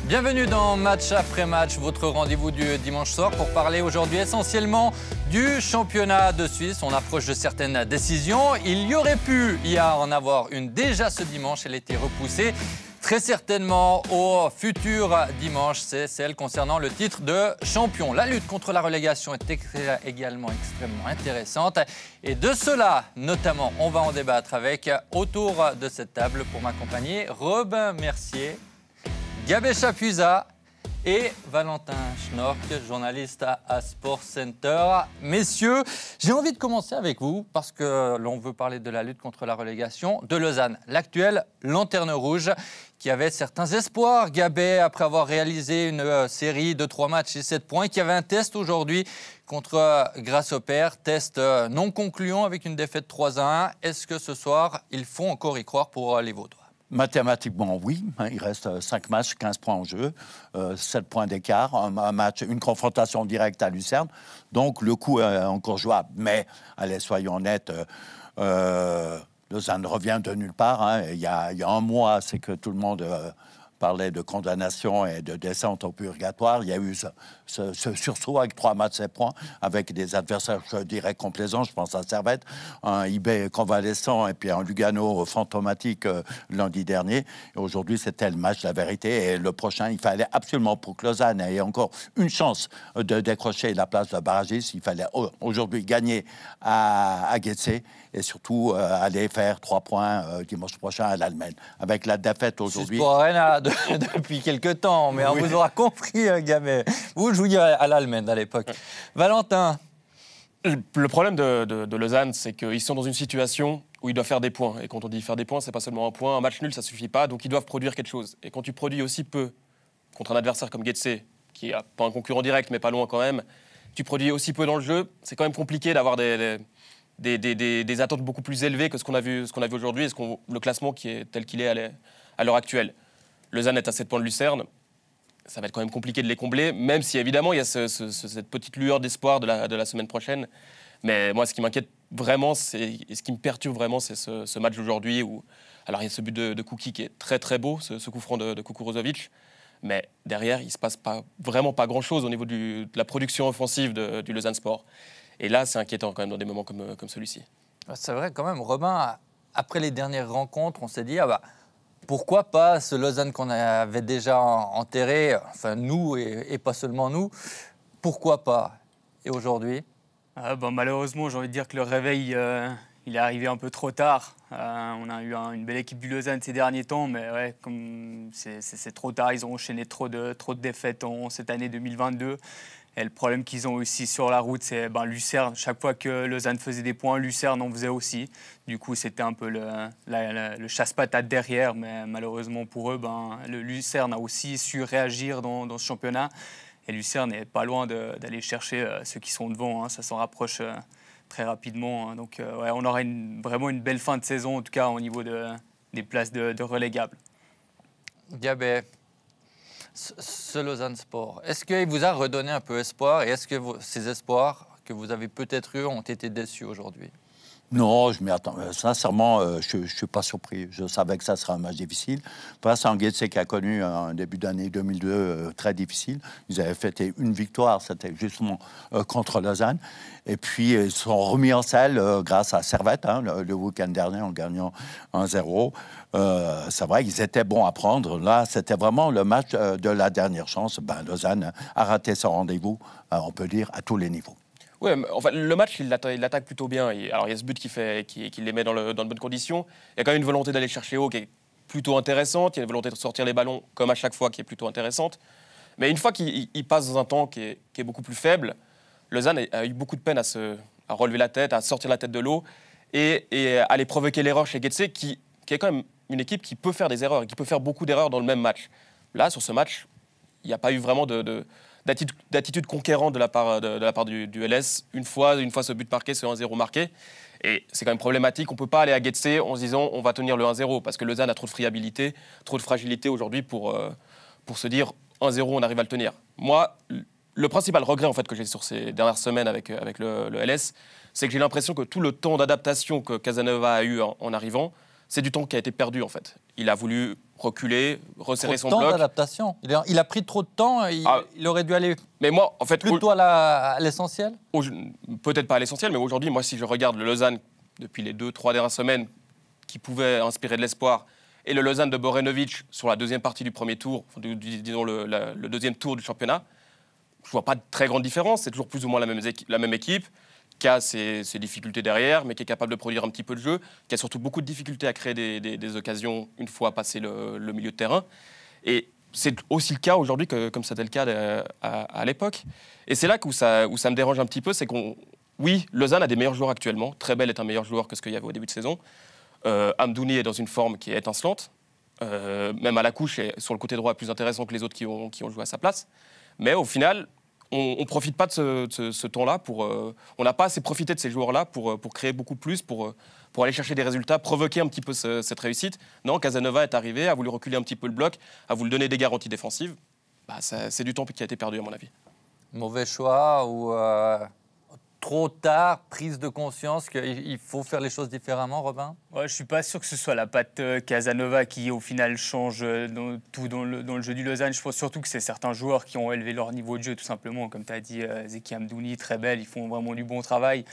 Bienvenue dans Match après match, votre rendez-vous du dimanche soir pour parler aujourd'hui essentiellement du championnat de Suisse. On approche de certaines décisions. Il y aurait pu y en avoir une déjà ce dimanche, elle a été repoussée. Très certainement au futur dimanche, c'est celle concernant le titre de champion. La lutte contre la relégation est également extrêmement intéressante. Et de cela, notamment, on va en débattre avec, autour de cette table, pour m'accompagner, Robin Mercier, Gabé Chapuisat et Valentin Schnork, journaliste à Sport Center. Messieurs, j'ai envie de commencer avec vous parce que l'on veut parler de la lutte contre la relégation de Lausanne. L'actuelle lanterne rouge qui avait certains espoirs. Gabé, après avoir réalisé une série de 3 matchs et 7 points, qui avait un test aujourd'hui contre Grasshopper, test non concluant avec une défaite 3-1. Est-ce que ce soir, ils font encore y croire pour les Vaudois ? Mathématiquement, oui. Il reste 5 matchs, 15 points en jeu, 7 points d'écart, un match, une confrontation directe à Lucerne. Donc, le coup est encore jouable. Mais, allez, soyons honnêtes, Lausanne revient de nulle part. Hein. Il y a un mois, c'est que tout le monde parlait de condamnation et de descente au purgatoire. Il y a eu ce sursaut avec 3 matchs 7 points, avec des adversaires, je dirais, complaisants. Je pense à Servette, un IB convalescent et puis un Lugano fantomatique lundi dernier. Et aujourd'hui, c'était le match de la vérité. Et le prochain, il fallait absolument, pour que Lausanne ait encore une chance de décrocher la place de barragiste, il fallait aujourd'hui gagner à Getse et surtout aller faire 3 points dimanche prochain à l'Allemagne. Avec la défaite aujourd'hui... depuis quelques temps, mais oui. on vous aura compris, Gabé. Vous jouiez à l'Allemagne à l'époque. Valentin. Le problème de Lausanne, c'est qu'ils sont dans une situation où ils doivent faire des points. Et quand on dit faire des points, c'est pas seulement un point. Un match nul, ça suffit pas. Donc ils doivent produire quelque chose. Et quand tu produis aussi peu contre un adversaire comme Getse, qui n'est pas un concurrent direct, mais pas loin quand même, tu produis aussi peu dans le jeu, c'est quand même compliqué d'avoir des attentes beaucoup plus élevées que ce qu'on a vu aujourd'hui et le classement qui est tel qu'il est à l'heure actuelle. Lausanne est à 7 points de Lucerne. Ça va être quand même compliqué de les combler, même si évidemment il y a cette petite lueur d'espoir de la semaine prochaine. Mais moi, ce qui m'inquiète vraiment, et ce qui me perturbe vraiment, c'est ce match d'aujourd'hui où, alors il y a ce but de Kuki qui est très très beau, ce coup franc de Kukurozovic, mais derrière il se passe vraiment pas grand chose au niveau de la production offensive du Lausanne Sport. Et là, c'est inquiétant quand même dans des moments comme celui-ci. C'est vrai quand même, Robin, après les dernières rencontres, on s'est dit, pourquoi pas ce Lausanne qu'on avait déjà enterré, enfin nous et pas seulement nous, pourquoi pas? Et aujourd'hui? Malheureusement, j'ai envie de dire que le réveil, il est arrivé un peu trop tard. On a eu une belle équipe du Lausanne ces derniers temps, mais ouais, comme c'est trop tard, ils ont enchaîné trop de défaites en cette année 2022. Et le problème qu'ils ont aussi sur la route, c'est Lucerne. Chaque fois que Lausanne faisait des points, Lucerne en faisait aussi. Du coup, c'était un peu le chasse-patate derrière. Mais malheureusement pour eux, le Lucerne a aussi su réagir dans ce championnat. Et Lucerne n'est pas loin d'aller chercher ceux qui sont devant. Hein. Ça s'en rapproche très rapidement. Hein. Donc, on aura vraiment une belle fin de saison, en tout cas au niveau des places de relégables. Gabé, ce Lausanne Sport, est-ce qu'il vous a redonné un peu espoir et est-ce que ces espoirs que vous avez peut-être eus ont été déçus aujourd'hui? Non, je m'y attends. Sincèrement, je ne suis pas surpris. Je savais que ça serait un match difficile. Face à un Getse qui a connu un début d'année 2002 très difficile. Ils avaient fêté une victoire, c'était justement contre Lausanne. Et puis, ils se sont remis en selle grâce à Servette, le week-end dernier, en gagnant 1-0. C'est vrai qu'ils étaient bons à prendre. Là, c'était vraiment le match de la dernière chance. Lausanne a raté son rendez-vous, on peut dire, à tous les niveaux. Oui, enfin, le match, il l'attaque plutôt bien. Alors, il y a ce but qui les met dans de bonnes conditions. Il y a quand même une volonté d'aller chercher haut qui est plutôt intéressante. Il y a une volonté de sortir les ballons, comme à chaque fois, qui est plutôt intéressante. Mais une fois qu'il passe dans un temps qui est beaucoup plus faible, Lausanne a eu beaucoup de peine à relever la tête, à sortir la tête de l'eau et à aller provoquer l'erreur chez Getse, qui est quand même une équipe qui peut faire des erreurs et qui peut faire beaucoup d'erreurs dans le même match. Là, sur ce match, il n'y a pas eu vraiment d'attitude conquérante de la part du LS. Une fois ce but marqué, ce 1-0 marqué. Et c'est quand même problématique. On ne peut pas aller à Getse en se disant on va tenir le 1-0 parce que Lausanne a trop de friabilité, trop de fragilité aujourd'hui pour se dire 1-0, on arrive à le tenir. Moi, le principal regret en fait, que j'ai sur ces dernières semaines avec le LS, c'est que j'ai l'impression que tout le temps d'adaptation que Casanova a eu en arrivant, c'est du temps qui a été perdu en fait. Il a voulu reculer, resserrer son bloc. Trop de temps d'adaptation. Il a pris trop de temps. Il aurait dû aller plutôt à l'essentiel. Peut-être pas à l'essentiel, mais aujourd'hui, moi, si je regarde le Lausanne depuis les 2-3 dernières semaines, qui pouvait inspirer de l'espoir, et le Lausanne de Borenovic sur la deuxième partie du premier tour, disons le deuxième tour du championnat, je ne vois pas de très grande différence. C'est toujours plus ou moins la même équipe, qui a ses difficultés derrière, mais qui est capable de produire un petit peu de jeu, qui a surtout beaucoup de difficultés à créer des occasions une fois passé le milieu de terrain. Et c'est aussi le cas aujourd'hui, comme c'était le cas à l'époque. Et c'est là où ça me dérange un petit peu, c'est oui, Lausanne a des meilleurs joueurs actuellement. Trebel est un meilleur joueur que ce qu'il y avait au début de saison. Amdouni est dans une forme qui est étincelante. Même à la couche, et sur le côté droit, est plus intéressant que les autres qui ont joué à sa place. Mais au final, on ne profite pas de ce temps-là. On n'a pas assez profité de ces joueurs-là pour créer beaucoup plus, pour aller chercher des résultats, provoquer un petit peu cette réussite. Non, Casanova est arrivé, a voulu reculer un petit peu le bloc, a voulu donner des garanties défensives. C'est du temps qui a été perdu, à mon avis. Mauvais choix ou trop tard, prise de conscience qu'il faut faire les choses différemment, Robin? Ouais, je ne suis pas sûr que ce soit la patte Casanova qui, au final, change tout dans le jeu du Lausanne. Je pense surtout que c'est certains joueurs qui ont élevé leur niveau de jeu, tout simplement. Comme tu as dit, Zeki Amdouni, Trebel, ils font vraiment du bon travail.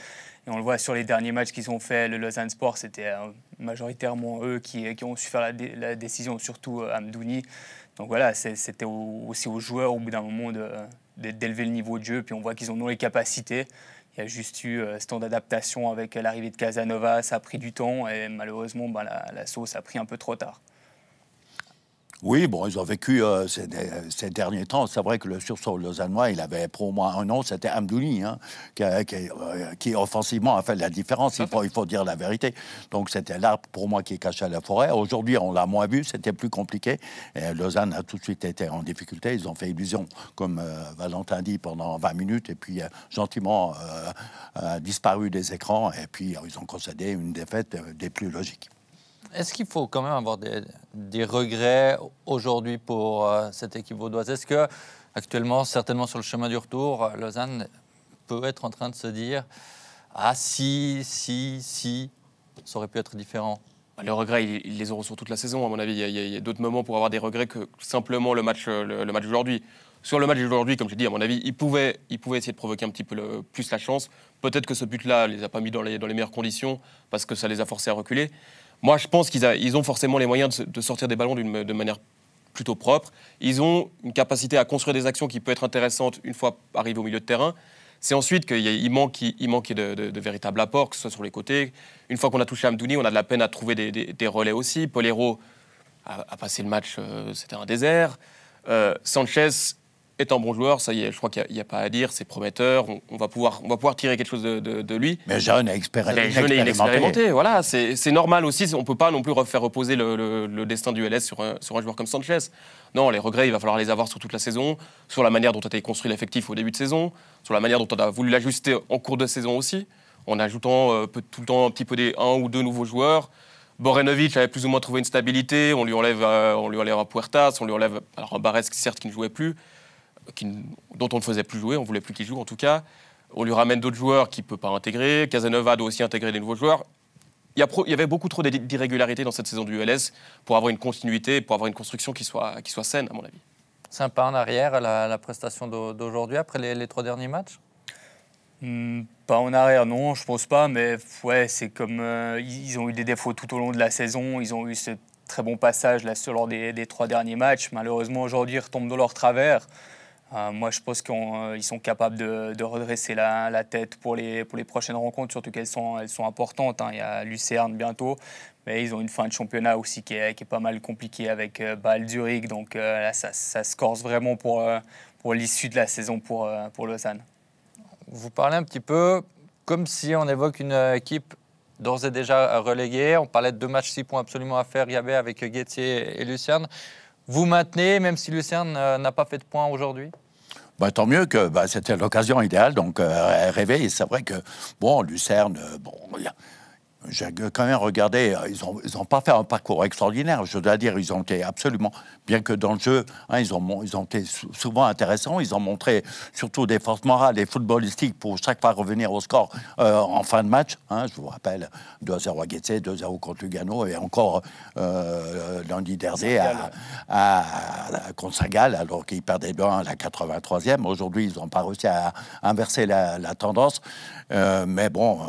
Et on le voit sur les derniers matchs qu'ils ont fait, le Lausanne Sport, c'était majoritairement eux qui ont su faire la décision, surtout Amdouni. Donc voilà, c'était aussi aux joueurs, au bout d'un moment, d'élever le niveau de jeu. Puis on voit qu'ils en ont les capacités. Il y a juste eu ce temps d'adaptation avec l'arrivée de Casanova, ça a pris du temps et malheureusement la sauce a pris un peu trop tard. Oui, bon, ils ont vécu ces derniers temps. C'est vrai que le sursaut lausannois, il avait pour au moins un nom, c'était Amdouni, hein, qui offensivement a fait la différence, il faut dire la vérité. Donc c'était l'arbre pour moi qui cachait la forêt. Aujourd'hui, on l'a moins vu, c'était plus compliqué. Et Lausanne a tout de suite été en difficulté. Ils ont fait illusion, comme Valentin dit, pendant 20 minutes, et puis gentiment disparu des écrans, et puis ils ont concédé une défaite des plus logiques. Est-ce qu'il faut quand même avoir des regrets aujourd'hui pour cette équipe vaudoise? Est-ce que actuellement, certainement sur le chemin du retour, Lausanne peut être en train de se dire « Ah si, ça aurait pu être différent ». Les regrets, ils les auront sur toute la saison, à mon avis. Il y a d'autres moments pour avoir des regrets que simplement le match d'aujourd'hui. Sur le match d'aujourd'hui, comme j'ai dit, à mon avis, ils pouvaient essayer de provoquer un petit peu plus la chance. Peut-être que ce but-là ne les a pas mis dans les meilleures conditions parce que ça les a forcés à reculer. Moi, je pense qu'ils ont forcément les moyens de sortir des ballons de manière plutôt propre. Ils ont une capacité à construire des actions qui peut être intéressante une fois arrivés au milieu de terrain. C'est ensuite qu'il manque de véritables apports, que ce soit sur les côtés. Une fois qu'on a touché Amdouni, on a de la peine à trouver des relais aussi. Polero a passé le match, c'était un désert. Sanchez est un bon joueur, ça y est, je crois qu'il n'y a pas à dire, c'est prometteur, on va pouvoir tirer quelque chose de lui. Mais jeune et inexpérimenté, voilà, c'est normal aussi, on ne peut pas non plus faire reposer le destin du LS sur un joueur comme Sanchez. Non, les regrets, il va falloir les avoir sur toute la saison, sur la manière dont a été construit l'effectif au début de saison, sur la manière dont on a voulu l'ajuster en cours de saison aussi, en ajoutant tout le temps un petit peu un ou deux nouveaux joueurs. Borenovic avait plus ou moins trouvé une stabilité, on lui enlève un Puertas, on lui enlève un Barres certes qui ne jouait plus, dont on ne faisait plus jouer, on ne voulait plus qu'il joue en tout cas. On lui ramène d'autres joueurs qu'il ne peut pas intégrer. Casanova doit aussi intégrer des nouveaux joueurs. Il y avait beaucoup trop d'irrégularités dans cette saison du ULS pour avoir une continuité, pour avoir une construction qui soit saine, à mon avis. C'est un pas en arrière, la prestation d'aujourd'hui, après les 3 derniers matchs? Pas en arrière, non, je pense pas. Mais ouais, c'est comme ils ont eu des défauts tout au long de la saison. Ils ont eu ce très bon passage là, lors des 3 derniers matchs. Malheureusement, aujourd'hui, ils retombent dans leur travers. Moi, je pense qu'ils sont capables de redresser la tête pour les prochaines rencontres, surtout qu'elles sont importantes. Hein. Il y a Lucerne bientôt, mais ils ont une fin de championnat aussi qui est pas mal compliquée avec Bâle Zurich. Donc là, ça se corse vraiment pour l'issue de la saison pour Lausanne. Vous parlez un petit peu comme si on évoque une équipe d'ores et déjà reléguée. On parlait de 2 matchs, 6 points absolument à faire, Yabé avec Guettier et Lucerne. Vous maintenez, même si Lucerne n'a pas fait de points aujourd'hui? Tant mieux que c'était l'occasion idéale, donc rêver. Et c'est vrai que, Lucerne, j'ai quand même regardé, ils ont pas fait un parcours extraordinaire, je dois dire, ils ont été absolument, bien que dans le jeu, hein, ils ont été souvent intéressants, ils ont montré surtout des forces morales et footballistiques pour chaque fois revenir au score en fin de match. Hein, je vous rappelle, 2-0 à Getse, 2-0 contre Lugano, et encore lundi dernier contre Saint-Gall, alors qu'ils perdaient 2-1 à la 83e. Aujourd'hui, ils n'ont pas réussi à inverser la tendance. Mais bon,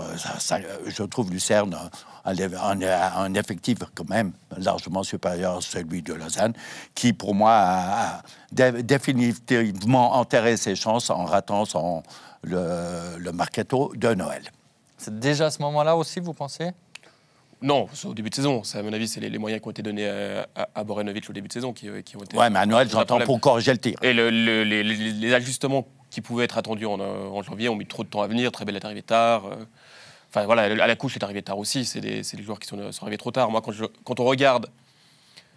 je trouve Lucerne un effectif quand même largement supérieur à celui de Lausanne, qui pour moi a définitivement enterré ses chances en ratant le mercato de Noël. C'est déjà à ce moment-là aussi, vous pensez ? Non, c'est au début de saison. À mon avis, c'est les moyens qui ont été donnés à Borenovic au début de saison qui ont été... Ouais, mais à Noël, j'entends pour corriger le tir. Et les ajustements qui pouvaient être attendus en janvier ont mis trop de temps à venir. Très belle est arrivé tard. Enfin voilà, à la couche est arrivé tard aussi. C'est des joueurs qui sont arrivés trop tard. Moi, quand on regarde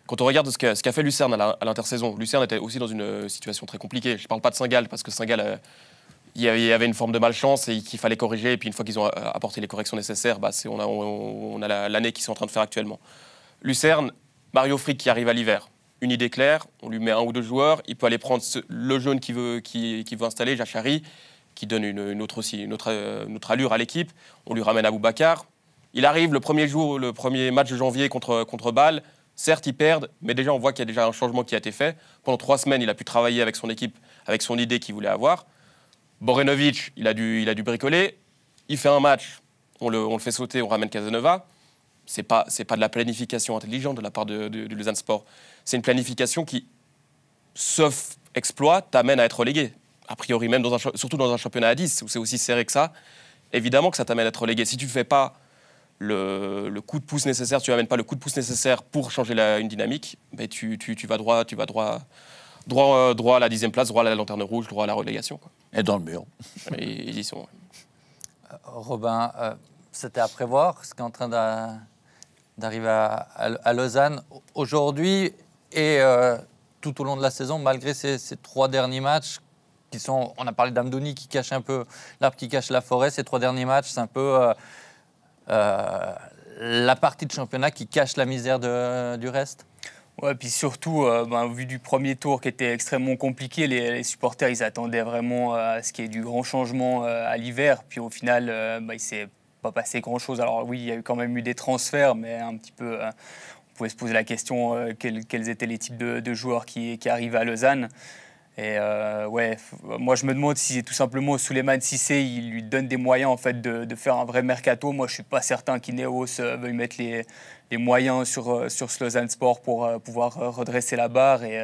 ce qu'a fait Lucerne à l'intersaison, Lucerne était aussi dans une situation très compliquée. Je ne parle pas de Saint-Gall, parce que Saint-Gall, il y avait une forme de malchance et qu'il fallait corriger. Et puis une fois qu'ils ont apporté les corrections nécessaires, on a l'année qu'ils sont en train de faire actuellement. Lucerne, Mario Frick qui arrive à l'hiver. Une idée claire, on lui met 1 ou 2 joueurs, il peut aller prendre le jeune qu'il veut installer, Jachari, qui donne une autre allure à l'équipe. On lui ramène Aboubacar. Il arrive le premier match de janvier contre Bâle. Certes, ils perdent, mais déjà on voit qu'il y a déjà un changement qui a été fait. Pendant 3 semaines, il a pu travailler avec son équipe, avec son idée qu'il voulait avoir. Borenovic, il a dû bricoler. Il fait un match, on le fait sauter, on ramène Casanova. C'est pas de la planification intelligente de la part de Lausanne Sport. C'est une planification qui, sauf exploit, t'amène à être relégué. A priori, même surtout dans un championnat à 10, où c'est aussi serré que ça, évidemment que ça t'amène à être relégué. Si tu ne fais pas le coup de pouce nécessaire, tu n'amènes pas le coup de pouce nécessaire pour changer une dynamique, ben tu vas droit à la 10e place, droit à la lanterne rouge, droit à la relégation, quoi. Et dans le mur. Ils y sont. Robin, c'était à prévoir ce qui est en train d'arriver à Lausanne aujourd'hui et tout au long de la saison, malgré ces 3 derniers matchs qui sont, on a parlé d'Amdouni qui cache un peu l'arbre qui cache la forêt, ces 3 derniers matchs, c'est un peu la partie de championnat qui cache la misère du reste. Ouais, puis surtout, au vu du premier tour qui était extrêmement compliqué, les supporters, ils attendaient vraiment à ce qu'il y ait du grand changement à l'hiver. Puis au final, il ne s'est pas passé grand-chose. Alors oui, il y a quand même eu des transferts, mais un petit peu, on pouvait se poser la question quels étaient les types de joueurs qui arrivaient à Lausanne. Et moi je me demande si tout simplement Souleymane Cissé il lui donne des moyens en fait de faire un vrai mercato. Moi je suis pas certain qu'Ineos veuille mettre les moyens sur ce Lausanne Sport pour pouvoir redresser la barre. Et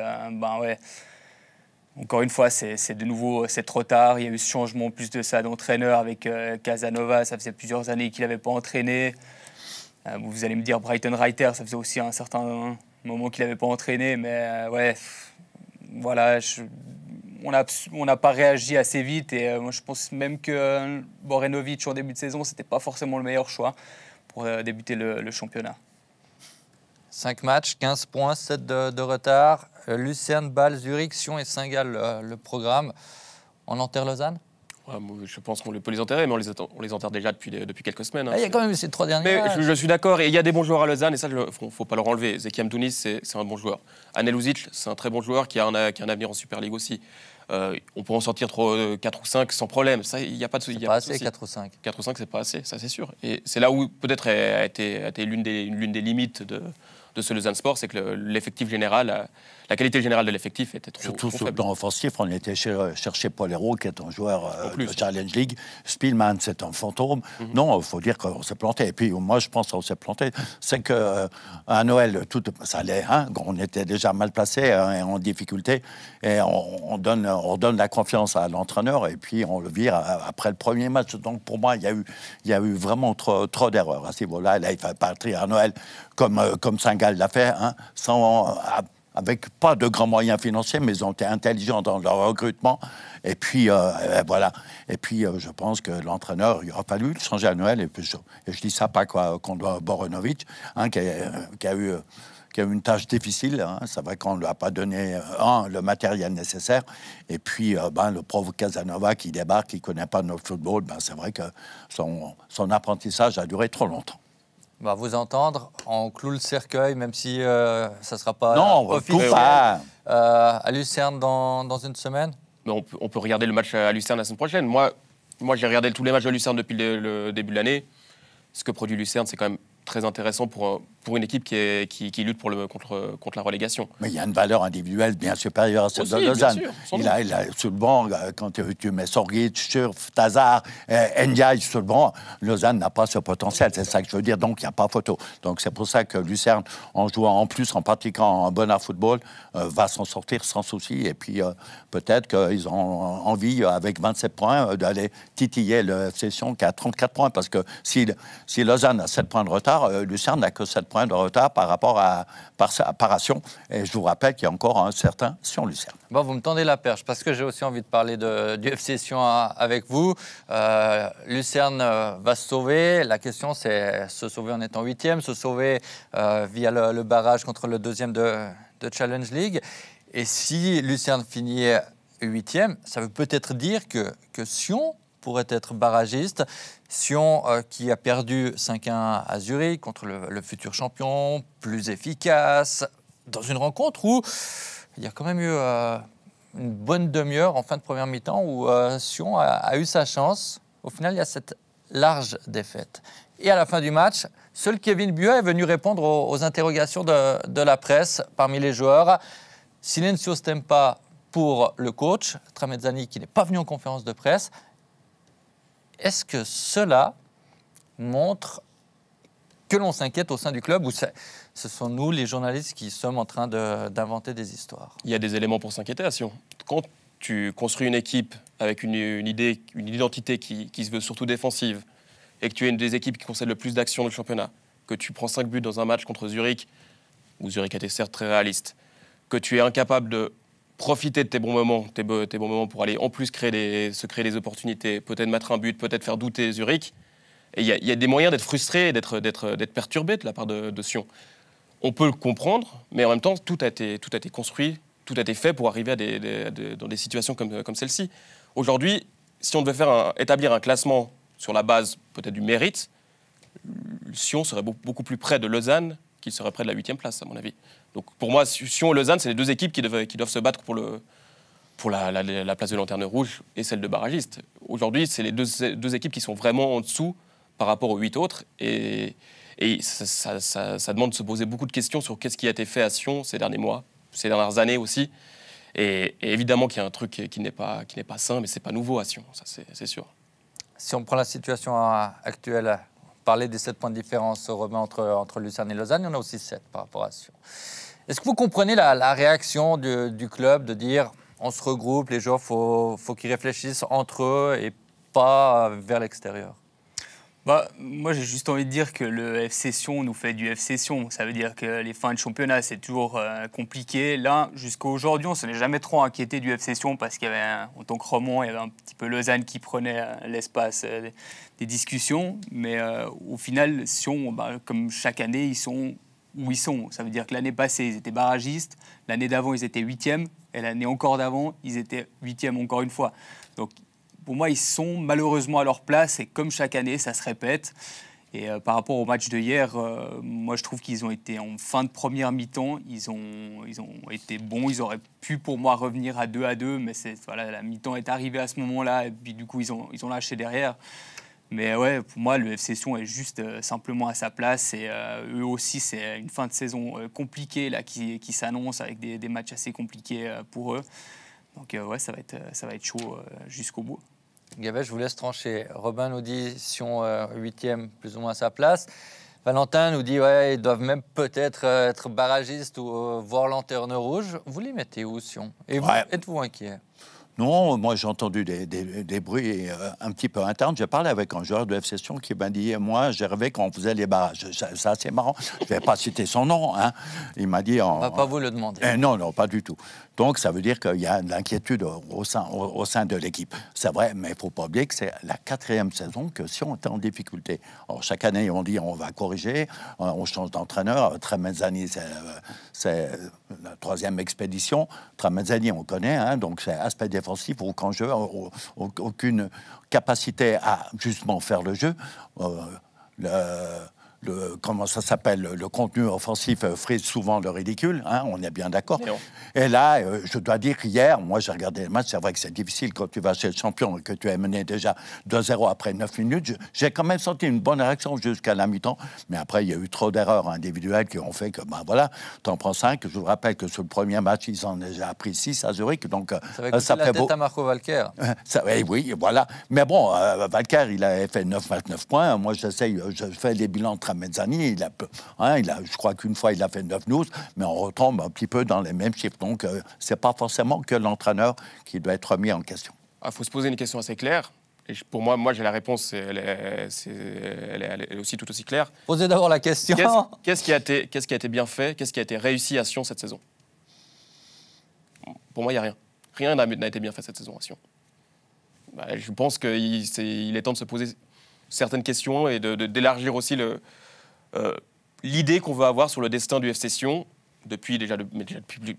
encore une fois c'est de nouveau c'est trop tard. Il y a eu ce changement plus de ça d'entraîneur avec Casanova. Ça faisait plusieurs années qu'il n'avait pas entraîné. Vous allez me dire Brighton Reiter, ça faisait aussi un certain moment qu'il n'avait pas entraîné, mais voilà, on n'a pas réagi assez vite et moi je pense même que Borenovic en début de saison, c'était pas forcément le meilleur choix pour débuter le championnat. 5 matchs, 15 points, 7 de retard. Lucerne, Bâle, Zurich, Sion et Saint-Gall, le programme. On enterre Lausanne ? Ouais, je pense qu'on peut les enterrer, mais on les enterre déjà depuis quelques semaines. Il y a quand même eu ces 3 derniers matchs. Je suis d'accord, et il y a des bons joueurs à Lausanne, et ça, il ne faut pas leur enlever. Zeki Amdouni, c'est un bon joueur. Anel Uzic, c'est un très bon joueur qui a un avenir en Super League aussi. On peut en sortir 4 ou 5 sans problème. Ça, il n'y a pas de souci. C'est pas assez, 4 ou 5. 4 ou 5, c'est pas assez, ça c'est sûr. Et c'est là où peut-être a été l'une des limites de ce Lausanne Sport, c'est que l'effectif général, la qualité générale de l'effectif était trop Surtout sur le faible. plan offensif, on était chercher Paul Hérault, qui est un joueur de Challenge League. Spielmann, c'est un fantôme. Non, il faut dire qu'on s'est planté. Et puis, moi, je pense qu'on s'est planté. C'est qu'à Noël, ça allait. Hein, on était déjà mal placé, en difficulté. Et on donne la confiance à l'entraîneur. Et puis, on le vire après le premier match. Donc, pour moi, il y a eu vraiment trop d'erreurs à ce niveau-là. Là, il fallait partir à Noël comme Saint-Gall l'a fait, hein, avec pas de grands moyens financiers, mais ils ont été intelligents dans leur recrutement. Et puis, voilà. Et puis, je pense que l'entraîneur, il aura fallu le changer à Noël. Et puis, je dis ça pas contre Borenovic, hein, qui a eu une tâche difficile. Hein. C'est vrai qu'on ne lui a pas donné le matériel nécessaire. Et puis, le pauvre Casanova qui débarque, qui ne connaît pas notre football, c'est vrai que son apprentissage a duré trop longtemps. va vous entendre, on cloue le cercueil, même si ça ne sera pas non, officiel, pas. À Lucerne dans une semaine. Mais on peut regarder le match à Lucerne la semaine prochaine. Moi j'ai regardé tous les matchs de Lucerne depuis le début de l'année. Ce que produit Lucerne, c'est quand même très intéressant pour une équipe qui lutte contre la relégation. Mais il y a une valeur individuelle bien supérieure à celle de Lausanne. Il a sur le banc, quand tu mets Sorgic, Schurf, Tazar, Ndiaye sur le banc, Lausanne n'a pas ce potentiel, c'est ça que je veux dire, donc il n'y a pas photo. Donc c'est pour ça que Lucerne, en jouant en plus, en pratiquant un bon art football, va s'en sortir sans souci. Et puis peut-être qu'ils ont envie, avec 27 points, d'aller titiller le Session qui a 34 points, parce que si Lausanne a 7 points de retard, Lucerne n'a que 7 points de retard par rapport à Sion. Et je vous rappelle qu'il y a encore un certain Sion-Lucerne. Bon, vous me tendez la perche, parce que j'ai aussi envie de parler du FC Sion avec vous. Lucerne va se sauver. La question, c'est se sauver en étant 8e, se sauver via le barrage contre le 2e de Challenge League. Et si Lucerne finit 8e, ça veut peut-être dire que Sion pourrait être barragiste. Sion qui a perdu 5-1 à Zurich contre le futur champion, plus efficace, dans une rencontre où il y a quand même eu une bonne demi-heure en fin de première mi-temps où Sion a eu sa chance. Au final, il y a cette large défaite. Et à la fin du match, seul Kevin Buet est venu répondre aux interrogations de la presse parmi les joueurs. Silencio Stempa pour le coach, Tramezzani qui n'est pas venu en conférence de presse. Est-ce que cela montre que l'on s'inquiète au sein du club ou ce sont nous, les journalistes, qui sommes en train d'inventer des histoires? Il y a des éléments pour s'inquiéter à Sion. Quand tu construis une équipe avec une idée, une identité qui se veut surtout défensive et que tu es une des équipes qui concède le plus d'actions dans le championnat, que tu prends 5 buts dans un match contre Zurich, où Zurich était certes très réaliste, que tu es incapable de profiter de tes bons moments pour aller en plus se créer des opportunités, peut-être mettre un but, peut-être faire douter Zurich. Et il y a des moyens d'être frustré et d'être perturbé de la part de Sion. On peut le comprendre, mais en même temps, tout a été construit, tout a été fait pour arriver dans des situations comme celle-ci. Aujourd'hui, si on devait établir un classement sur la base peut-être du mérite, Sion serait beaucoup plus près de Lausanne qu'il serait près de la 8e place, à mon avis. Donc pour moi, Sion et Lausanne, c'est les deux équipes qui doivent se battre pour la place de lanterne rouge et celle de barragiste. Aujourd'hui, c'est les deux équipes qui sont vraiment en dessous par rapport aux 8 autres. Et ça demande de se poser beaucoup de questions sur qu'est-ce qui a été fait à Sion ces derniers mois, ces dernières années aussi. Et évidemment qu'il y a un truc qui n'est pas sain, mais ce n'est pas nouveau à Sion, ça c'est sûr. Si on prend la situation actuelle, parler des 7 points de différence entre Lucerne et Lausanne, il y en a aussi 7 par rapport à Sion. Est-ce que vous comprenez la réaction du club de dire on se regroupe, les joueurs, faut qu'ils réfléchissent entre eux et pas vers l'extérieur? Moi, j'ai juste envie de dire que le FC Sion nous fait du FC Sion. Ça veut dire que les fins de championnat, c'est toujours compliqué. Là, jusqu'à aujourd'hui, on ne s'en est jamais trop inquiété du FC Sion parce qu'il y avait, en tant que Romand, il y avait un petit peu Lausanne qui prenait l'espace des discussions. Mais au final, Sion, comme chaque année, ils sont où ils sont. Ça veut dire que l'année passée, ils étaient barragistes. L'année d'avant, ils étaient 8e. Et l'année encore d'avant, ils étaient 8e encore une fois. Donc, pour moi, ils sont malheureusement à leur place et comme chaque année, ça se répète. Et par rapport au match de hier, moi, je trouve qu'ils ont été en fin de première mi-temps. Ils ont été bons. Ils auraient pu, pour moi, revenir à 2-2. Mais la mi-temps est arrivée à ce moment-là. Et puis, du coup, ils ont lâché derrière. Mais ouais, pour moi, le FC Sion est juste simplement à sa place. Et eux aussi, c'est une fin de saison compliquée là, qui s'annonce avec des matchs assez compliqués pour eux. Donc ouais, ça va être chaud jusqu'au bout. Gavet, je vous laisse trancher. Robin nous dit Sion 8e, plus ou moins à sa place. Valentin nous dit ouais, ils doivent même peut-être être barragistes ou voir lanterne rouge. Vous les mettez où, Sion? Et vous, êtes-vous inquiet? Non, moi j'ai entendu des bruits un petit peu internes. J'ai parlé avec un joueur de FC Sion qui m'a dit, moi j'ai rêvé qu'on faisait les barrages. C'est assez marrant. Je ne vais pas citer son nom. Hein. Il m'a dit... On ne va pas vous le demander. Non, pas du tout. Donc ça veut dire qu'il y a de l'inquiétude au sein de l'équipe. C'est vrai, mais il ne faut pas oublier que c'est la 4e saison que Sion était en difficulté. Alors chaque année, on dit on va corriger, on change d'entraîneur. Tramezzani, c'est la 3e expédition. Tramezzani, on connaît, hein, donc c'est aspect défensif, aucun jeu, aucune capacité à justement faire le jeu. comment ça s'appelle, le contenu offensif frise souvent le ridicule, hein, on est bien d'accord. Et là, je dois dire qu'hier, moi j'ai regardé le match, c'est vrai que c'est difficile quand tu vas chez le champion et que tu es mené déjà 2-0 après 9 minutes. J'ai quand même senti une bonne réaction jusqu'à la mi-temps, mais après il y a eu trop d'erreurs individuelles qui ont fait que, ben voilà, t'en prends 5. Je vous rappelle que sur le premier match, ils en ont déjà pris 6 à Zurich, donc ça fait la tête à Marco Valquer. Oui, voilà. Mais bon, Valquer, il a fait 9 points. Moi, je fais les bilans de Tramezzani. Je crois qu'une fois, il a fait 9-12, mais on retombe un petit peu dans les mêmes chiffres. Donc, c'est pas forcément que l'entraîneur qui doit être mis en question. Il faut se poser une question assez claire. Et pour moi, j'ai la réponse, elle est aussi tout aussi claire. Posez d'abord la question. Qu'est-ce qui a été bien fait? Qu'est-ce qui a été réussi à Sion cette saison? Pour moi, il n'y a rien. Rien n'a été bien fait cette saison à Sion. Je pense qu'il est temps de se poser certaines questions et d'élargir aussi l'idée qu'on veut avoir sur le destin du FC Sion, depuis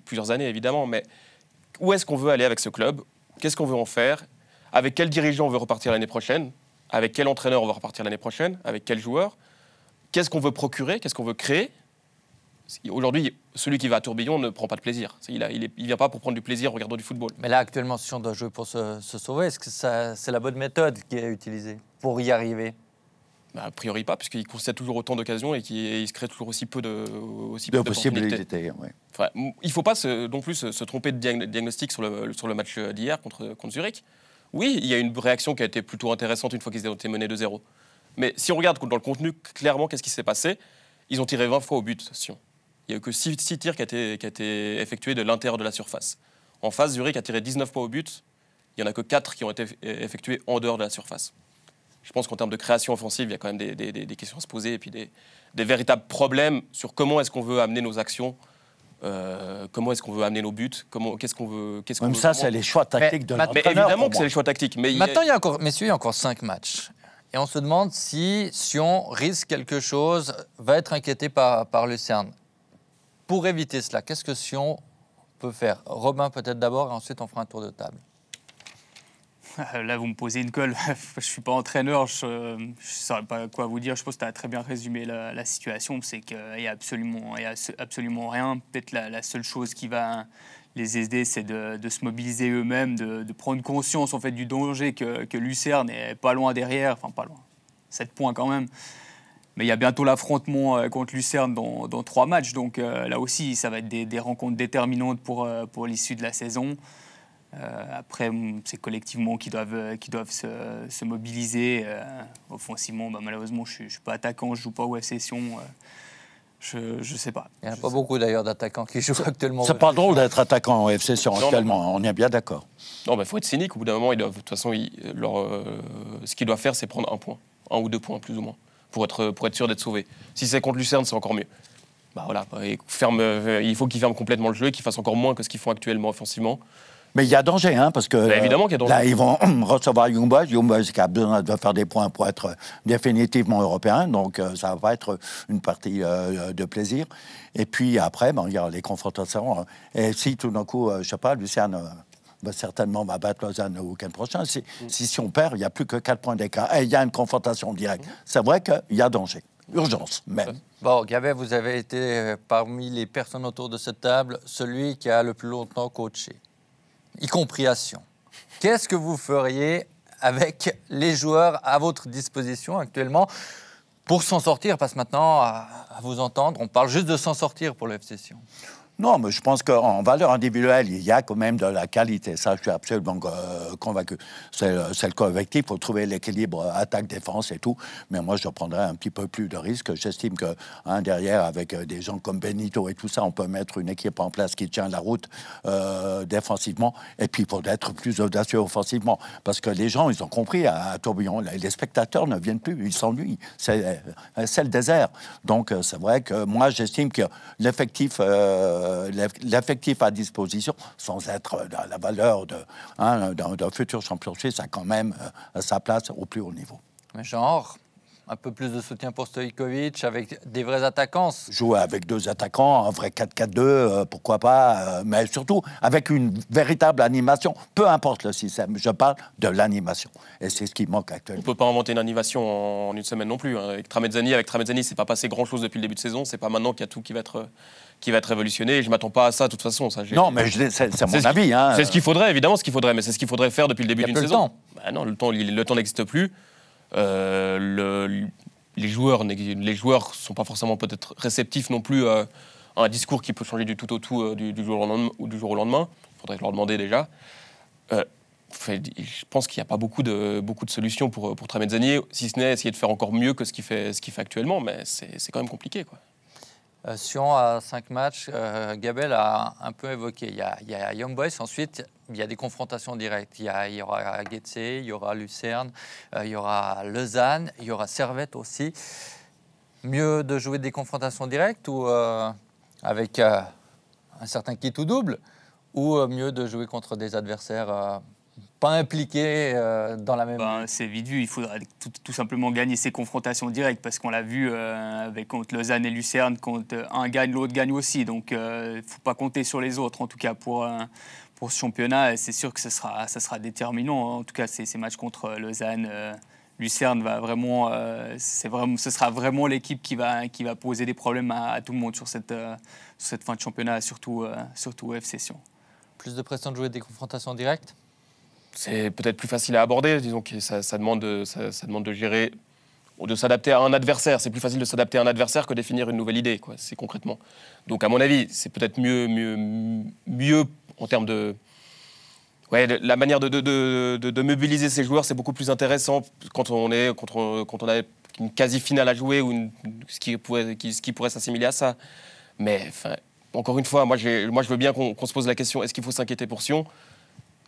plusieurs années évidemment, mais où est-ce qu'on veut aller avec ce club? Qu'est-ce qu'on veut en faire? Avec quel dirigeant on veut repartir l'année prochaine? Avec quel entraîneur on veut repartir l'année prochaine? Avec quel joueur? Qu'est-ce qu'on veut procurer? Qu'est-ce qu'on veut créer? Aujourd'hui, celui qui va à Tourbillon ne prend pas de plaisir. Il ne vient pas pour prendre du plaisir en regardant du football. Mais là, actuellement, si on doit jouer pour se sauver, est-ce que c'est la bonne méthode qui est utilisée pour y arriver? A priori pas, puisqu'il concède toujours autant d'occasions et qu'il se crée toujours aussi peu de possibilités. Oui. Enfin, il ne faut pas non plus se tromper de diagnostic sur le match d'hier contre Zurich. Oui, il y a une réaction qui a été plutôt intéressante une fois qu'ils ont été menés 2-0. Mais si on regarde dans le contenu, clairement, qu'est-ce qui s'est passé? Ils ont tiré 20 fois au but, Sion. Il n'y a eu que 6 tirs qui ont été effectués de l'intérieur de la surface. En face, Zurich a tiré 19 fois au but. Il n'y en a que 4 qui ont été effectués en dehors de la surface. Je pense qu'en termes de création offensive, il y a quand même des questions à se poser et puis des véritables problèmes sur comment est-ce qu'on veut amener nos actions, comment est-ce qu'on veut amener nos buts, qu'est-ce qu'on veut... Même ça, c'est les choix tactiques de l'entraîneur. Mais évidemment que c'est les choix tactiques. Mais maintenant, il y a encore 5 matchs. Et on se demande si Sion risque quelque chose, va être inquiété par Lucerne. Pour éviter cela, qu'est-ce que Sion peut faire? Robin peut-être d'abord, et ensuite on fera un tour de table. Là, vous me posez une colle. Je ne suis pas entraîneur, je ne saurais pas quoi vous dire. Je pense que tu as très bien résumé la situation. C'est qu'il n'y a absolument rien. Peut-être la seule chose qui va les aider, c'est de se mobiliser eux-mêmes, de prendre conscience en fait, du danger que Lucerne est pas loin derrière. Enfin, pas loin. 7 points quand même. Mais il y a bientôt l'affrontement contre Lucerne dans 3 matchs. Donc là aussi, ça va être des rencontres déterminantes pour l'issue de la saison. Après, c'est collectivement qui doivent se mobiliser. Offensivement, malheureusement, je ne suis pas attaquant, je ne joue pas au FC Sion. Je ne sais pas. Il n'y en a pas beaucoup d'ailleurs d'attaquants qui jouent actuellement. C'est pas drôle d'être attaquant au FC Sion actuellement, on est bien d'accord. Non, il faut être cynique. Au bout d'un moment, de toute façon, ce qu'ils doivent faire, c'est prendre 1 point. 1 ou 2 points, plus ou moins, pour être sûr d'être sauvé. Si c'est contre Lucerne, c'est encore mieux. Il faut qu'ils ferment complètement le jeu et qu'ils fassent encore moins que ce qu'ils font actuellement offensivement. Mais il y a danger, parce que évidemment qu'il y a danger. Là, ils vont recevoir Young Boys qui a besoin de faire des points pour être définitivement européen. Donc, ça va être une partie de plaisir. Et puis après, il y a les confrontations. Et si tout d'un coup, je ne sais pas, Lucerne va certainement battre Lausanne le week-end prochain. Si on perd, il n'y a plus que 4 points d'écart. Et il y a une confrontation directe. C'est vrai qu'il y a danger. Urgence, même. Bon, Gavet, vous avez été parmi les personnes autour de cette table, celui qui a le plus longtemps coaché, y compris à Sion. Qu'est-ce que vous feriez avec les joueurs à votre disposition actuellement pour s'en sortir? Parce que maintenant, à vous entendre, on parle juste de s'en sortir pour le FC Sion. Non, mais je pense qu'en valeur individuelle, il y a quand même de la qualité. Ça, je suis absolument convaincu. C'est le collectif, il faut trouver l'équilibre attaque-défense et tout. Mais moi, je prendrais un petit peu plus de risques. J'estime que derrière, avec des gens comme Benito et tout ça, on peut mettre une équipe en place qui tient la route défensivement. Et puis, il faut être plus audacieux offensivement. Parce que les gens, ils ont compris à Tourbillon, les spectateurs ne viennent plus, ils s'ennuient. C'est le désert. Donc, c'est vrai que moi, j'estime que l'effectif à disposition, sans être dans la valeur d'un futur champion suisse, a quand même sa place au plus haut niveau. Mais genre, un peu plus de soutien pour Stojkovic, avec des vrais attaquants. Jouer avec 2 attaquants, un vrai 4-4-2, pourquoi pas, mais surtout avec une véritable animation, peu importe le système, je parle de l'animation. Et c'est ce qui manque actuellement. On ne peut pas inventer une animation en une semaine non plus. Hein. Avec Tramezzani, c'est pas passé grand-chose depuis le début de saison, c'est pas maintenant qu'il y a tout qui va être révolutionné. Et je ne m'attends pas à ça, de toute façon. Ça, non, mais c'est mon avis. Hein. C'est ce qu'il faudrait, évidemment, mais c'est ce qu'il faudrait faire depuis le début d'une saison. Bah non, le temps n'existe plus. Les joueurs ne sont pas forcément peut-être réceptifs non plus à un discours qui peut changer du tout au tout du jour au lendemain. Il faudrait leur demander déjà. Je pense qu'il n'y a pas beaucoup de solutions pour Tramezzani, si ce n'est essayer de faire encore mieux que ce qu'il fait actuellement, mais c'est quand même compliqué, quoi. Sion à 5 matchs, Gabel a un peu évoqué. Il y a Young Boys, ensuite il y a des confrontations directes. Il y aura Getse, il y aura Lucerne, il y aura Lausanne, il y aura Servette aussi. Mieux de jouer des confrontations directes ou avec un certain kit ou double, ou mieux de jouer contre des adversaires pas impliqués dans la même... C'est vite vu, il faudra tout simplement gagner ces confrontations directes parce qu'on l'a vu contre Lausanne et Lucerne, quand un gagne, l'autre gagne aussi. Donc il ne faut pas compter sur les autres, en tout cas pour ce championnat. C'est sûr que ça sera déterminant. En tout cas, ces matchs contre Lausanne, Lucerne, ce sera vraiment l'équipe qui va poser des problèmes à tout le monde sur cette fin de championnat, surtout FC Sion. Plus de pression de jouer des confrontations directes ? C'est peut-être plus facile à aborder, disons que ça demande de gérer ou de s'adapter à un adversaire. C'est plus facile de s'adapter à un adversaire que définir une nouvelle idée, quoi. C'est concrètement. Donc à mon avis, c'est peut-être mieux en termes de... Ouais, la manière de mobiliser ces joueurs, c'est beaucoup plus intéressant quand on a une quasi-finale à jouer ou ce qui pourrait s'assimiler à ça. Mais encore une fois, moi je veux bien qu'on se pose la question, est-ce qu'il faut s'inquiéter pour Sion ?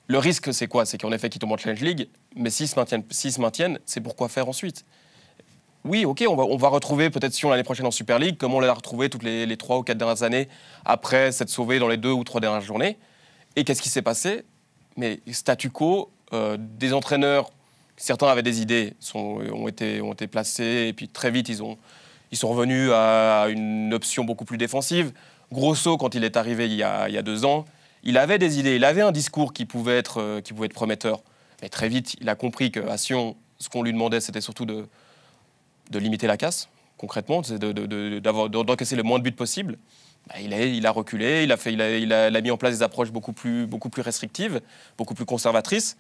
Le risque, c'est quoi ? C'est qu'en effet, qu'ils tombent en Challenge League, mais s'ils se maintiennent, c'est pour quoi faire ensuite ? Oui, ok, on va retrouver peut-être Sion l'année prochaine en Super League, comme on l'a retrouvé toutes les 3 ou 4 dernières années, après s'être sauvé dans les 2 ou 3 dernières journées. Et qu'est-ce qui s'est passé ? Mais statu quo, des entraîneurs, certains avaient des idées, ont été placés, et puis très vite, ils sont revenus à une option beaucoup plus défensive. Grosso, quand il est arrivé il y a 2 ans, il avait des idées, il avait un discours qui pouvait être prometteur. Mais très vite, il a compris qu'à Sion, ce qu'on lui demandait, c'était surtout de limiter la casse, concrètement, d'encaisser le moins de buts possible. Il a reculé, il a mis en place des approches beaucoup plus restrictives, beaucoup plus conservatrices.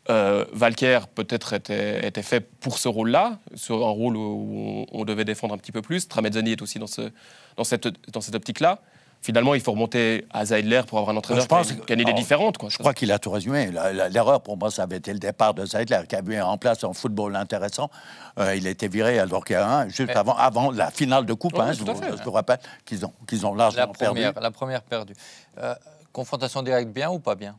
Valker, peut-être, était fait pour ce rôle-là, sur un rôle où on devait défendre un petit peu plus. Tramezzani est aussi dans cette optique-là. Finalement, il faut remonter à Zeidler pour avoir un entraîneur qui a une idée différente. Quoi. Je crois qu'il a tout résumé. L'erreur, pour moi, ça avait été le départ de Zeidler, qui avait en place un football intéressant. Il a été viré alors qu'il y a juste avant la finale de Coupe. Je vous rappelle qu'ils ont largement perdu. La première perdue. Confrontation directe, bien ou pas bien ?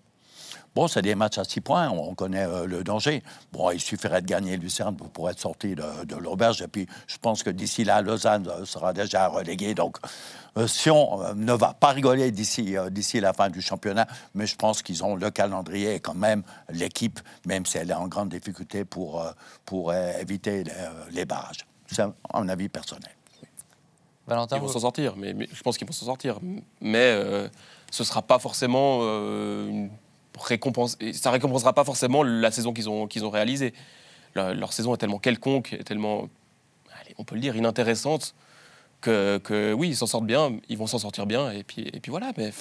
Bon, c'est des matchs à 6 points, on connaît le danger. Bon, il suffirait de gagner Lucerne pour être sorti de l'auberge. Et puis, je pense que d'ici là, Lausanne sera déjà reléguée. Donc, Sion ne va pas rigoler d'ici la fin du championnat. Mais je pense qu'ils ont le calendrier et quand même l'équipe, même si elle est en grande difficulté pour éviter les barrages. C'est un avis personnel. Valentin, ils vont s'en sortir, mais je pense qu'ils vont s'en sortir. Mais ce ne sera pas forcément ça récompensera pas forcément la saison qu'ils ont réalisée. Leur saison est tellement quelconque, tellement, on peut le dire, inintéressante, que oui, ils s'en sortent bien, ils vont s'en sortir bien, et puis voilà. Mais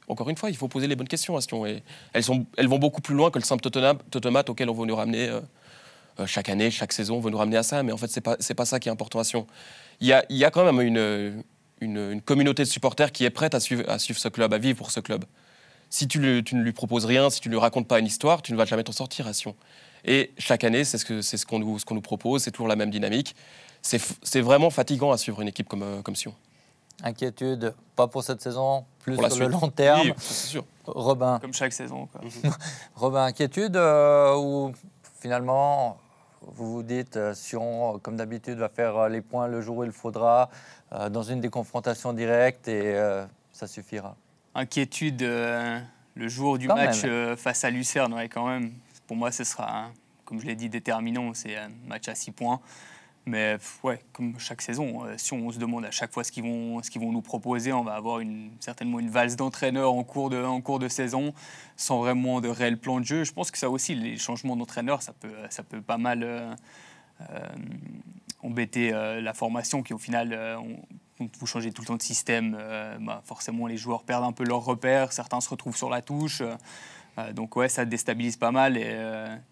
encore une fois, il faut poser les bonnes questions à Sion. Et elles vont beaucoup plus loin que le simple totomate auquel on veut nous ramener chaque année, chaque saison, on veut nous ramener à ça. Mais en fait, c'est pas ça qui est important à Sion. Il y a quand même une communauté de supporters qui est prête à suivre ce club, à vivre pour ce club. Si tu ne lui proposes rien, si tu ne lui racontes pas une histoire, tu ne vas jamais t'en sortir à Sion. Et chaque année, c'est ce qu'on nous propose, c'est toujours la même dynamique. C'est vraiment fatigant à suivre une équipe comme Sion. Inquiétude, pas pour cette saison, plus pour sur le long terme. Oui, c'est sûr. Robin. Comme chaque saison, quoi. Robin, inquiétude ou finalement, vous vous dites, Sion, comme d'habitude, va faire les points le jour où il faudra, dans une des confrontations directes, et ça suffira. Inquiétude le jour du match face à Lucerne, ouais, quand même. Pour moi, ce sera, comme je l'ai dit, déterminant. C'est un match à 6 points. Mais ouais, comme chaque saison, si on se demande à chaque fois ce qu'ils vont nous proposer, on va avoir certainement une valse d'entraîneurs en cours de saison, sans vraiment de réel plan de jeu. Je pense que ça aussi, les changements d'entraîneurs, ça peut pas mal embêter la formation, qui au final, quand vous changez tout le temps de système, forcément les joueurs perdent un peu leurs repères, certains se retrouvent sur la touche. Donc ouais, ça déstabilise pas mal et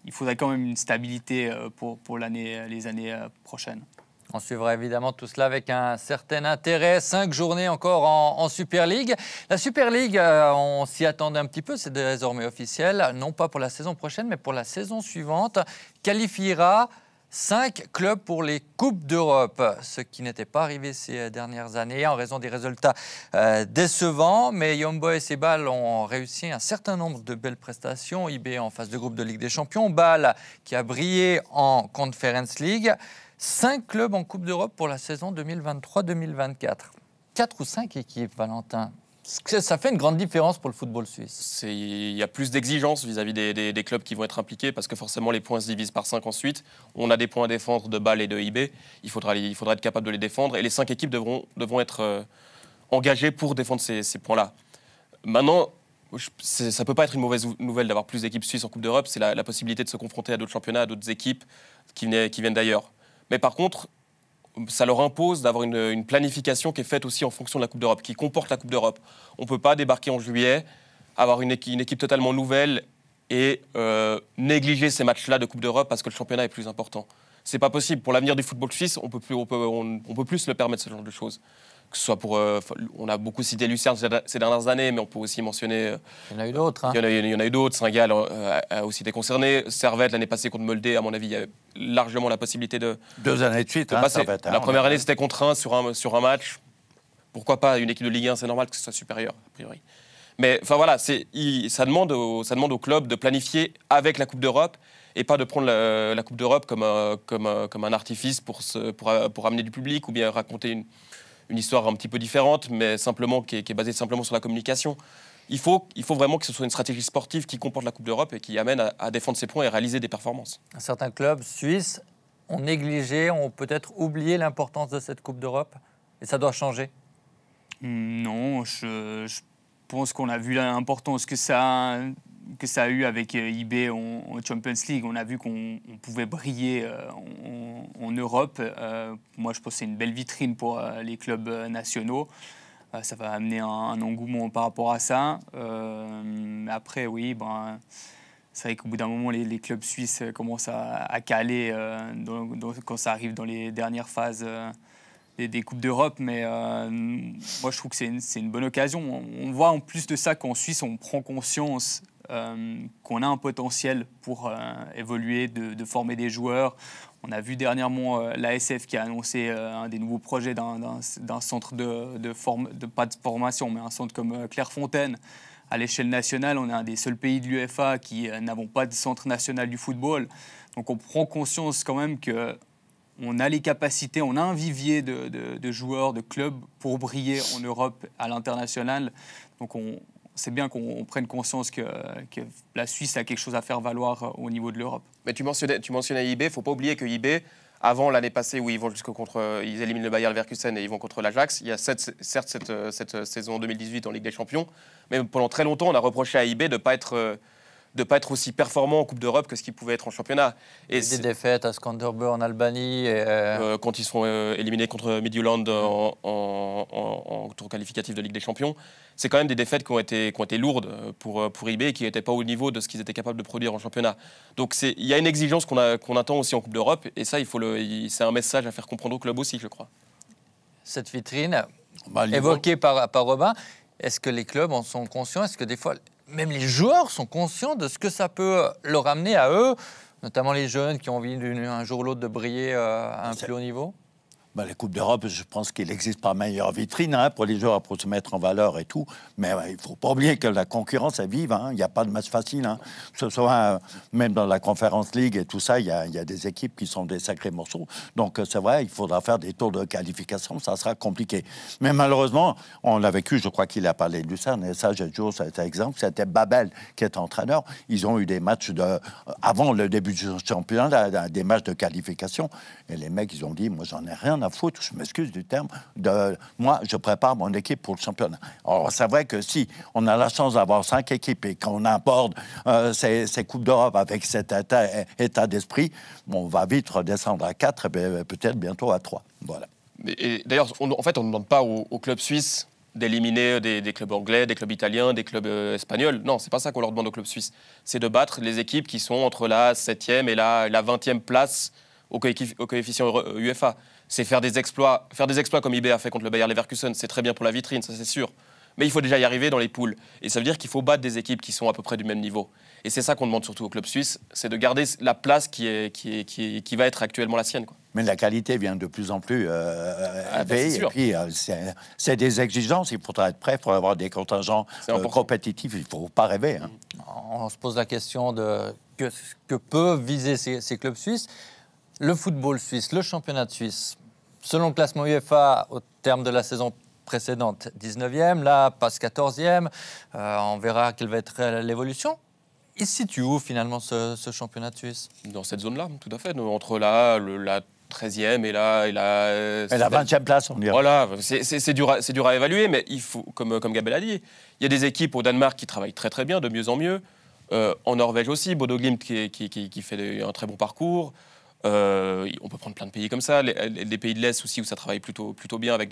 il faudrait quand même une stabilité pour les années prochaines. On suivra évidemment tout cela avec un certain intérêt. 5 journées encore en Super League. La Super League, on s'y attendait un petit peu, c'est désormais officiel, non pas pour la saison prochaine, mais pour la saison suivante, qualifiera 5 clubs pour les Coupes d'Europe, ce qui n'était pas arrivé ces dernières années en raison des résultats décevants. Mais Young Boys et Bâle ont réussi un certain nombre de belles prestations. IB en phase de groupe de Ligue des Champions, Bâle qui a brillé en Conference League. 5 clubs en Coupe d'Europe pour la saison 2023-2024. 4 ou 5 équipes, Valentin. Ça fait une grande différence pour le football suisse. Il y a plus d'exigences vis-à-vis des clubs qui vont être impliqués parce que forcément les points se divisent par 5 ensuite. On a des points à défendre de Bâle et de IB. Il faudra être capable de les défendre et les 5 équipes devront être engagées pour défendre ces points-là. Maintenant, ça ne peut pas être une mauvaise nouvelle d'avoir plus d'équipes suisses en Coupe d'Europe. C'est la possibilité de se confronter à d'autres championnats, à d'autres équipes qui viennent d'ailleurs. Mais par contre, ça leur impose d'avoir une planification qui est faite aussi en fonction de la Coupe d'Europe, qui comporte la Coupe d'Europe. On ne peut pas débarquer en juillet, avoir une équipe totalement nouvelle et négliger ces matchs-là de Coupe d'Europe parce que le championnat est plus important. C'est pas possible. Pour l'avenir du football suisse, on peut plus se le permettre, ce genre de choses. Que ce soit on a beaucoup cité Lucerne ces dernières années, mais on peut aussi mentionner... Il y en a eu d'autres. Hein. Il y en a eu d'autres. Saint-Gall a aussi été concerné. Servette, l'année passée contre Molde, à mon avis, il y avait largement la possibilité de... 2 années de suite, passer. Servette. La première année, c'était contre 1 sur un match. Pourquoi pas une équipe de Ligue 1, c'est normal que ce soit supérieur, a priori. Mais enfin voilà, ça demande au club de planifier avec la Coupe d'Europe et pas de prendre la Coupe d'Europe comme un artifice pour amener du public ou bien raconter une histoire un petit peu différente, mais simplement qui est basée simplement sur la communication. Il faut vraiment que ce soit une stratégie sportive qui comporte la Coupe d'Europe et qui amène à défendre ses points et réaliser des performances. Certains clubs suisses ont négligé, ont peut-être oublié l'importance de cette Coupe d'Europe et ça doit changer. Non, je pense qu'on a vu l'importance que ça a eu avec IB en Champions League. On a vu qu'on pouvait briller en Europe. Moi, je pense que c'est une belle vitrine pour les clubs nationaux. Ça va amener un engouement par rapport à ça. Après, oui, c'est vrai qu'au bout d'un moment, les clubs suisses commencent à caler quand ça arrive dans les dernières phases des Coupes d'Europe. Mais moi, je trouve que c'est une bonne occasion. On voit en plus de ça qu'en Suisse, on prend conscience qu'on a un potentiel pour évoluer, de former des joueurs. On a vu dernièrement l'ASF qui a annoncé un des nouveaux projets d'un centre pas de formation, mais un centre comme Clairefontaine. À l'échelle nationale, on est un des seuls pays de l'UEFA qui n'avons pas de centre national du football. Donc on prend conscience quand même qu'on a les capacités, on a un vivier de joueurs, de clubs pour briller en Europe à l'international. Donc c'est bien qu'on prenne conscience que la Suisse a quelque chose à faire valoir au niveau de l'Europe. Mais tu mentionnais IB, il ne faut pas oublier que IB, avant l'année passée où ils vont ils éliminent le Bayer Leverkusen et ils vont contre l'Ajax, il y a certes cette saison 2018 en Ligue des Champions, mais pendant très longtemps on a reproché à IB de ne pas être aussi performant en Coupe d'Europe que ce qu'il pouvait être en championnat. Et des défaites à Skanderborg en Albanie. Quand ils se font éliminer contre Midtjylland en tour qualificatif de Ligue des Champions. C'est quand même des défaites qui ont été lourdes pour IB et qui n'étaient pas au niveau de ce qu'ils étaient capables de produire en championnat. Donc il y a une exigence qu'on attend aussi en Coupe d'Europe et ça, c'est un message à faire comprendre au club aussi, je crois. Cette vitrine évoquée par Robin, est-ce que les clubs en sont conscients? Est-ce que des fois, même les joueurs sont conscients de ce que ça peut leur amener à eux, notamment les jeunes qui ont envie un jour ou l'autre de briller à un plus haut niveau? Ben, les Coupes d'Europe, je pense qu'il n'existe pas meilleure vitrine hein, pour les joueurs, pour se mettre en valeur et tout. Mais il ne faut pas oublier que la concurrence est vive. Hein. Il n'y a pas de match facile. Hein. Que ce soit même dans la Conference League et tout ça, il y a des équipes qui sont des sacrés morceaux. Donc, c'est vrai, il faudra faire des tours de qualification. Ça sera compliqué. Mais malheureusement, on l'a vécu. Je crois qu'il a parlé de Lucerne. Et ça, j'ai toujours cet exemple. C'était Babel qui est entraîneur. Ils ont eu des matchs avant le début du championnat, des matchs de qualification. Et les mecs, ils ont dit, moi, j'en ai rien à foutre, je m'excuse du terme, moi, je prépare mon équipe pour le championnat. Alors, c'est vrai que si on a la chance d'avoir 5 équipes et qu'on aborde ces Coupes d'Europe avec cet état d'esprit, on va vite redescendre à 4 et peut-être bientôt à 3. Voilà. Et d'ailleurs, en fait, on ne demande pas aux clubs suisses d'éliminer des clubs anglais, des clubs italiens, des clubs espagnols. Non, c'est pas ça qu'on leur demande aux clubs suisses. C'est de battre les équipes qui sont entre la 7e et la 20e place au coefficient UEFA. C'est faire des exploits comme IB a fait contre le Bayer Leverkusen. C'est très bien pour la vitrine, ça c'est sûr. Mais il faut déjà y arriver dans les poules. Et ça veut dire qu'il faut battre des équipes qui sont à peu près du même niveau. Et c'est ça qu'on demande surtout aux clubs suisses, c'est de garder la place qui va être actuellement la sienne, quoi. Mais la qualité vient de plus en plus élevée. Et puis, c'est des exigences. Il faudra être prêt pour avoir des contingents compétitifs. Il ne faut pas rêver. Hein. On se pose la question de que peuvent viser ces clubs suisses. Le football suisse, le championnat de Suisse, selon le classement UEFA, au terme de la saison précédente, 19e, là, passe 14e. On verra quelle va être l'évolution. Il se situe où, finalement, ce championnat de Suisse? Dans cette zone-là, tout à fait. Entre la 13e et la 20e place, on dirait. Voilà, c'est dur à évaluer, mais il faut, comme Gabel a dit, il y a des équipes au Danemark qui travaillent très très bien, de mieux en mieux. En Norvège aussi, Bodo Glimt qui fait un très bon parcours. On peut prendre plein de pays comme ça, des pays de l'Est aussi où ça travaille plutôt bien avec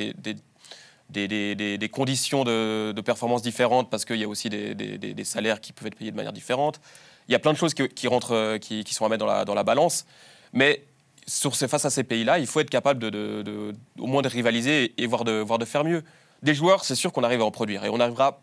des conditions de performance différentes parce qu'il y a aussi des salaires qui peuvent être payés de manière différente. Il y a plein de choses qui sont à mettre dans la balance. Mais face à ces pays-là, il faut être capable au moins de rivaliser et voire de faire mieux. Des joueurs, c'est sûr qu'on arrive à en produire. Et on arrivera,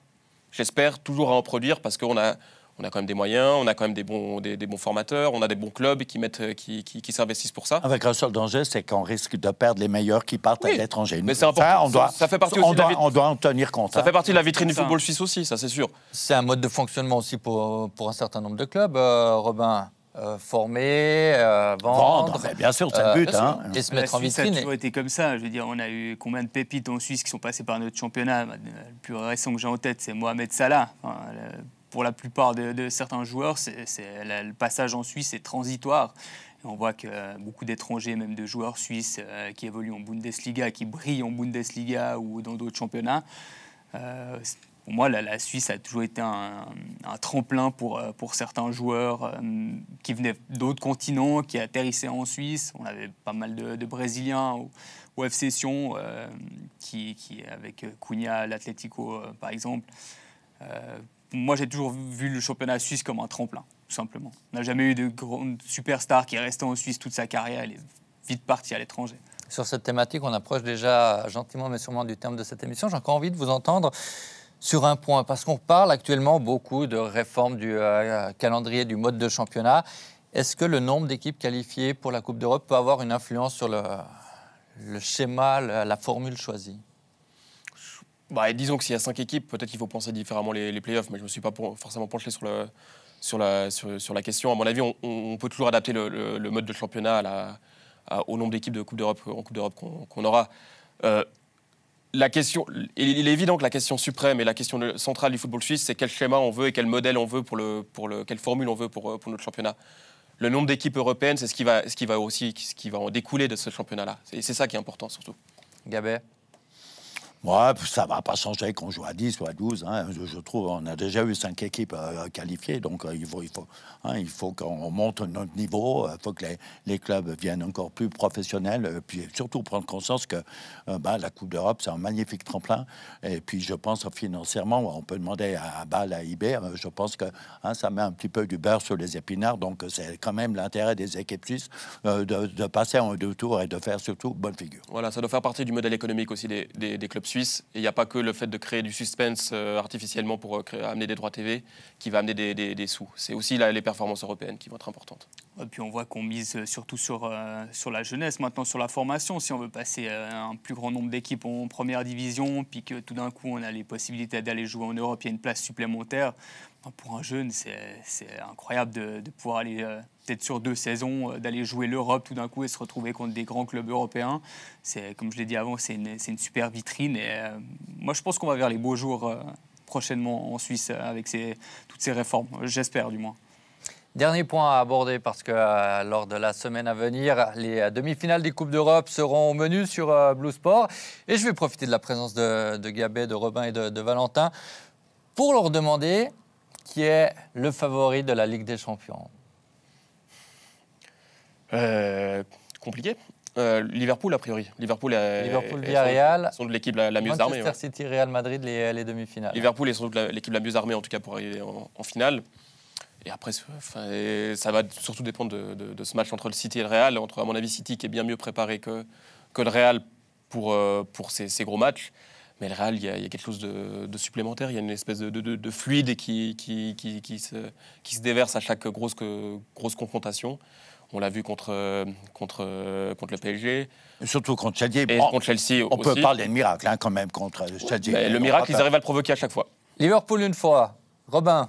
j'espère, toujours à en produire parce qu'on a quand même des moyens, on a quand même des bons formateurs, on a des bons clubs qui s'investissent pour ça. Avec un seul danger, c'est qu'on risque de perdre les meilleurs qui partent à l'étranger. Mais c'est important. Ça fait partie aussi on doit en tenir compte. Ça fait partie de la vitrine du football suisse aussi, ça c'est sûr. C'est un mode de fonctionnement aussi pour un certain nombre de clubs, Robin. Former, vendre. Bien sûr, c'est le but. Hein. Et se mettre en vitrine. Ça a toujours été comme ça. Je veux dire, on a eu combien de pépites en Suisse qui sont passés par notre championnat. Le plus récent que j'ai en tête, c'est Mohamed Salah. Enfin, pour la plupart de certains joueurs, le passage en Suisse est transitoire. Et on voit que beaucoup d'étrangers, même de joueurs suisses qui évoluent en Bundesliga, qui brillent en Bundesliga ou dans d'autres championnats, pour moi, la Suisse a toujours été un tremplin pour certains joueurs qui venaient d'autres continents, qui atterrissaient en Suisse. On avait pas mal de Brésiliens au FC Sion, qui avec Cunha, l'Atlético, par exemple. Moi, j'ai toujours vu le championnat suisse comme un tremplin, tout simplement. On n'a jamais eu de grande superstar qui est resté en Suisse toute sa carrière. Elle est vite partie à l'étranger. Sur cette thématique, on approche déjà gentiment mais sûrement du terme de cette émission. J'ai encore envie de vous entendre sur un point, parce qu'on parle actuellement beaucoup de réforme du calendrier, du mode de championnat. Est-ce que le nombre d'équipes qualifiées pour la Coupe d'Europe peut avoir une influence sur le schéma, la formule choisie? Disons que s'il y a 5 équipes, peut-être qu'il faut penser différemment les playoffs, mais je ne me suis pas forcément penché sur la question. À mon avis, on peut toujours adapter le mode de championnat au nombre d'équipes de Coupe d'Europe qu'on aura. La question, il est évident que la question suprême et la question centrale du football suisse, c'est quel schéma on veut et quel modèle on veut quelle formule on veut pour notre championnat. Le nombre d'équipes européennes, c'est ce qui va en découler de ce championnat-là. C'est ça qui est important surtout. Gabet? Ouais, ça ne va pas changer qu'on joue à 10 ou à 12. Hein. Je trouve on a déjà eu 5 équipes qualifiées, donc il faut qu'on monte notre niveau. Il faut que les clubs viennent encore plus professionnels. Puis surtout prendre conscience que la Coupe d'Europe, c'est un magnifique tremplin. Et puis je pense financièrement, on peut demander à Bâle, à IB, je pense que ça met un petit peu du beurre sur les épinards. Donc c'est quand même l'intérêt des équipes suisses de passer en 2 tours et de faire surtout bonne figure. Voilà, ça doit faire partie du modèle économique aussi des clubs suisses. Suisse. Et il n'y a pas que le fait de créer du suspense artificiellement pour amener des droits TV qui va amener des sous. C'est aussi les performances européennes qui vont être importantes. Et puis on voit qu'on mise surtout sur la jeunesse, maintenant sur la formation. Si on veut passer un plus grand nombre d'équipes en première division, puis que tout d'un coup on a les possibilités d'aller jouer en Europe, il y a une place supplémentaire. Pour un jeune, c'est incroyable de pouvoir aller, peut-être sur 2 saisons, d'aller jouer l'Europe tout d'un coup et se retrouver contre des grands clubs européens. Comme je l'ai dit avant, c'est une super vitrine. Et moi, je pense qu'on va vers les beaux jours prochainement en Suisse avec toutes ces réformes, j'espère du moins. Dernier point à aborder parce que lors de la semaine à venir, les demi-finales des Coupes d'Europe seront au menu sur Blue Sport. Et je vais profiter de la présence de Gabet, de Robin et de Valentin pour leur demander qui est le favori de la Ligue des Champions. Compliqué. Liverpool, a priori. Liverpool, Villarreal, sont l'équipe la mieux armée. Manchester City, Real Madrid, les demi-finales. Liverpool est sans doute l'équipe la mieux armée, en tout cas, pour arriver en finale. Et après, ça va surtout dépendre de ce match entre le City et le Real. À mon avis, City qui est bien mieux préparé que le Real pour ces gros matchs. Mais le Real, il y a quelque chose de supplémentaire. Il y a une espèce de fluide qui se déverse à chaque grosse confrontation. On l'a vu contre le PSG. Et surtout contre Chelsea. Et contre Chelsea on peut parler de miracle quand même contre Chelsea. Mais le miracle, ils arrivent à le provoquer à chaque fois. Liverpool une fois. Robin.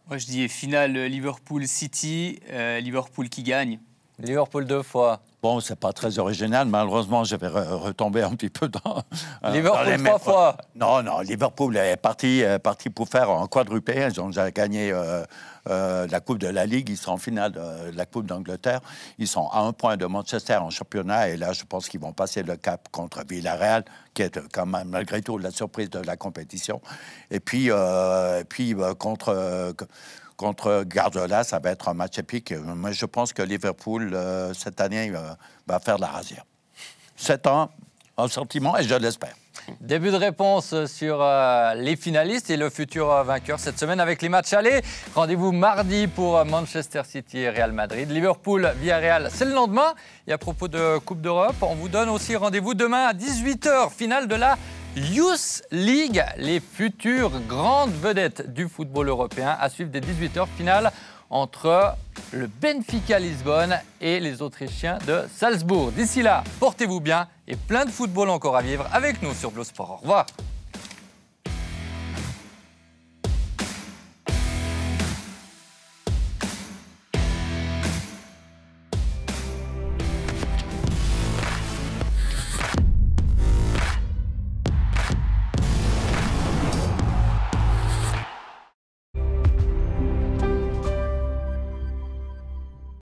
Moi, je dis finale Liverpool-City, Liverpool qui gagne. Liverpool 2 fois. Bon, c'est pas très original. Malheureusement, je vais retomber un petit peu dans... Liverpool 3 fois. Non, Liverpool est parti pour faire un quadruplé. Ils ont déjà gagné la Coupe de la Ligue. Ils sont en finale de la Coupe d'Angleterre. Ils sont à 1 point de Manchester en championnat. Et là, je pense qu'ils vont passer le cap contre Villarreal, qui est quand même, malgré tout, la surprise de la compétition. Et puis contre Guardiola, ça va être un match épique. Mais je pense que Liverpool, cette année, va faire de la razzia. 7 ans, un sentiment, et je l'espère. Début de réponse sur les finalistes et le futur vainqueur cette semaine avec les matchs allés. Rendez-vous mardi pour Manchester City et Real Madrid. Liverpool, Villarreal, c'est le lendemain. Et à propos de Coupe d'Europe, on vous donne aussi rendez-vous demain à 18h, finale de la Youth League, les futures grandes vedettes du football européen à suivre dès 18h, finale entre le Benfica Lisbonne et les Autrichiens de Salzbourg. D'ici là, portez-vous bien et plein de football encore à vivre avec nous sur Blue Sport. Au revoir.